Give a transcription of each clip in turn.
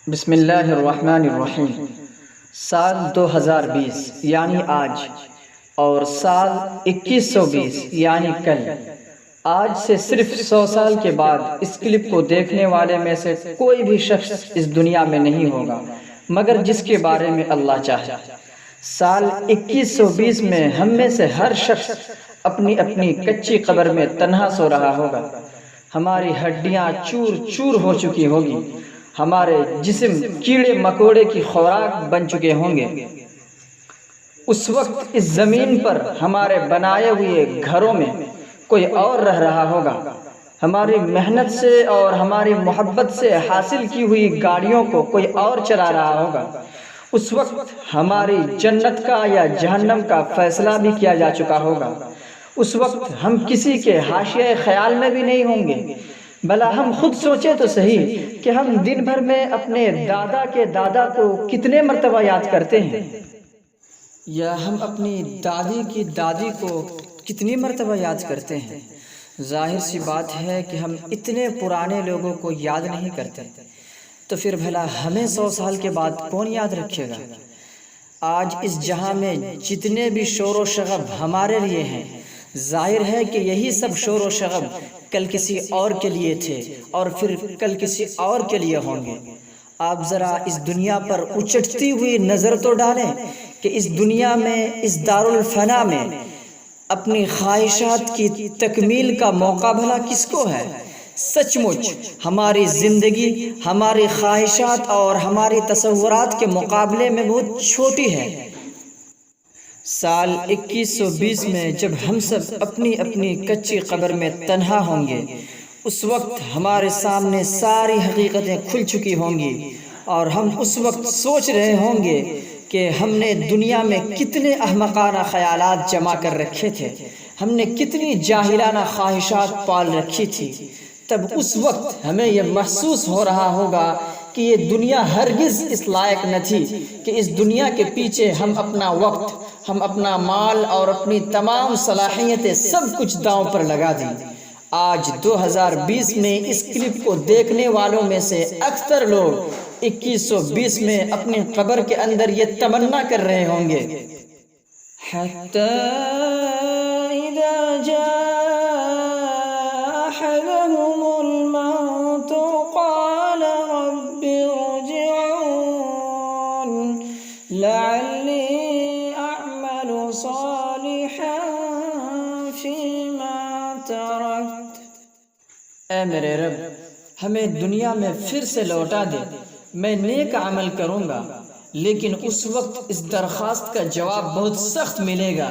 بسم اللہ الرحمن الرحیم۔ سال 2020 یعنی آج اور سال 2120 یعنی کل، آج سے صرف 100 سال کے بعد اس کلپ کو دیکھنے والے میں سے کوئی بھی شخص اس دنیا میں نہیں ہوگا مگر جس کے بارے میں اللہ چاہے۔ سال 2120 میں ہم میں سے ہر شخص اپنی اپنی کچی قبر میں تنہا سو رہا ہوگا۔ ہماری ہڈیاں چور چور ہو چکی ہوگی، ہمارے جسم کیڑے مکوڑے کی خوراک بن چکے ہوں گے۔ اس وقت اس زمین پر ہمارے بنائے ہوئے گھروں میں کوئی اور رہ رہا ہوگا، ہماری محنت سے اور ہماری محبت سے حاصل کی ہوئی گاڑیوں کو کوئی اور چلا رہا ہوگا۔ اس وقت ہماری جنت کا یا جہنم کا فیصلہ بھی کیا جا چکا ہوگا۔ اس وقت ہم کسی کے حاشیۂ خیال میں بھی نہیں ہوں گے۔ بھلا ہم خود سوچیں تو صحیح کہ ہم دن بھر میں اپنے دادا کے دادا کو کتنے مرتبہ یاد کرتے ہیں، یا ہم اپنی دادی کی دادی کو کتنی مرتبہ یاد کرتے ہیں۔ ظاہر سی بات ہے کہ ہم اتنے پرانے لوگوں کو یاد نہیں کرتے، تو پھر بھلا ہمیں 100 سال کے بعد کون یاد رکھے گا؟ آج اس جہاں میں جتنے بھی شور و شغب ہمارے لیے ہیں، ظاہر ہے کہ یہی سب شور و شغب کل کسی اور کے لیے تھے اور پھر کل کسی اور کے لیے ہوں گے۔ آپ ذرا اس دنیا پر اچٹتی ہوئی نظر تو ڈالیں کہ اس دنیا میں، اس دارالفنا میں اپنی خواہشات کی تکمیل کا موقع بھلا کس کو ہے؟ سچ مچ ہماری زندگی ہماری خواہشات اور ہماری تصورات کے مقابلے میں بہت چھوٹی ہے۔ سال 2120 میں جب ہم سب اپنی اپنی کچی قبر میں تنہا ہوں گے، اس وقت ہمارے سامنے ساری حقیقتیں کھل چکی ہوں گی اور ہم اس وقت سوچ رہے ہوں گے کہ ہم نے دنیا میں کتنے احمقانہ خیالات جمع کر رکھے تھے، ہم نے کتنی جاہلانہ خواہشات پال رکھی تھی۔ تب اس وقت ہمیں یہ محسوس ہو رہا ہوگا کہ یہ دنیا ہرگز اس لائق نہ تھی کہ اس دنیا کے پیچھے ہم اپنا وقت، ہم اپنا مال اور اپنی تمام صلاحیتیں سب کچھ داؤں پر لگا دیں۔ آج 2020 میں اس کلپ کو دیکھنے والوں میں سے اکثر لوگ 2120 میں اپنی قبر کے اندر یہ تمنا کر رہے ہوں گے، حتی اذا جاء احدهم الموت قال رب ارجعون لعلی اعمل صالحا فیما ترکت۔ اے میرے رب، ہمیں دنیا میں پھر سے لوٹا دے، میں نیک عمل کروں گا، لیکن اس وقت اس درخواست کا جواب بہت سخت ملے گا،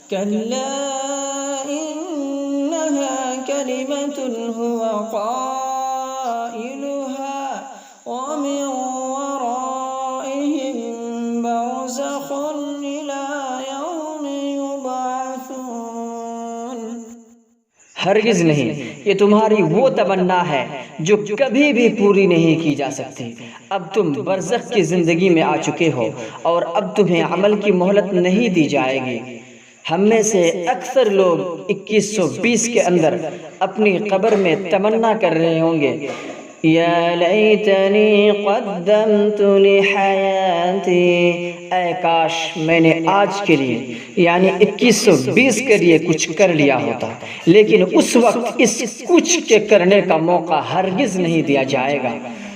کلا انہا کلمۃ هو قائلها ومن ورائهم برزخ الى یوم یبعثون۔ ہرگز نہیں، یہ تمہاری وہ تمنا ہے جو کبھی بھی پوری نہیں کی جا سکتی۔ اب تم برزخ کی زندگی میں آ چکے ہو اور اب تمہیں عمل کی مہلت نہیں دی جائے گی۔ ہم میں سے اکثر لوگ 2120 کے اندر اپنی قبر میں تمنا کر رہے ہوں گے، یا لیتنی قدمت لحیاتی، اے کاش میں نے آج کے لیے یعنی 2120 کے لیے کچھ کر لیا ہوتا، لیکن اس وقت اس کچھ کے کرنے کا موقع ہرگز نہیں دیا جائے گا۔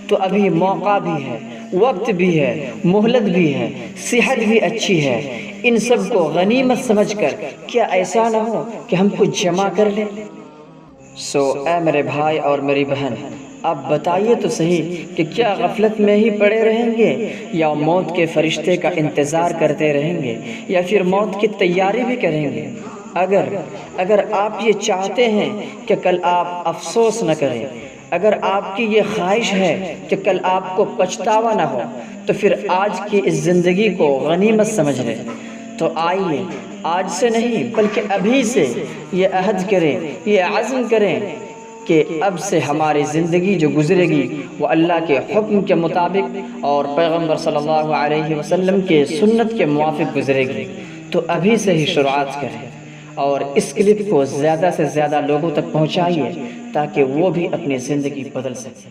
تو ابھی موقع بھی ہے، وقت بھی ہے، مہلت بھی ہے، صحت بھی اچھی ہے، ان سب کو غنیمت سمجھ کر کیا ایسا نہ ہو کہ ہم کچھ جمع کر لیں؟ اے میرے بھائی اور میری بہن، آپ بتائیے تو صحیح کہ کیا غفلت میں ہی پڑے رہیں گے، یا موت کے فرشتے کا انتظار کرتے رہیں گے، یا پھر موت کی تیاری بھی کریں گے؟ اگر آپ یہ چاہتے ہیں کہ کل آپ افسوس نہ کریں، اگر آپ کی یہ خواہش ہے کہ کل آپ کو پچھتاوا نہ ہو، تو پھر آج کی اس زندگی کو غنیمت سمجھ لیں۔ تو آئیے آج سے نہیں بلکہ ابھی سے یہ عہد کریں، یہ عزم کریں کہ اب سے ہماری زندگی جو گزرے گی وہ اللہ کے حکم کے مطابق اور پیغمبر صلی اللہ علیہ وسلم کے سنت کے موافق گزرے گی۔ تو ابھی سے ہی شروعات کریں اور اس کلپ کو زیادہ سے زیادہ لوگوں تک پہنچائیے تاکہ وہ بھی اپنی زندگی بدل سکیں۔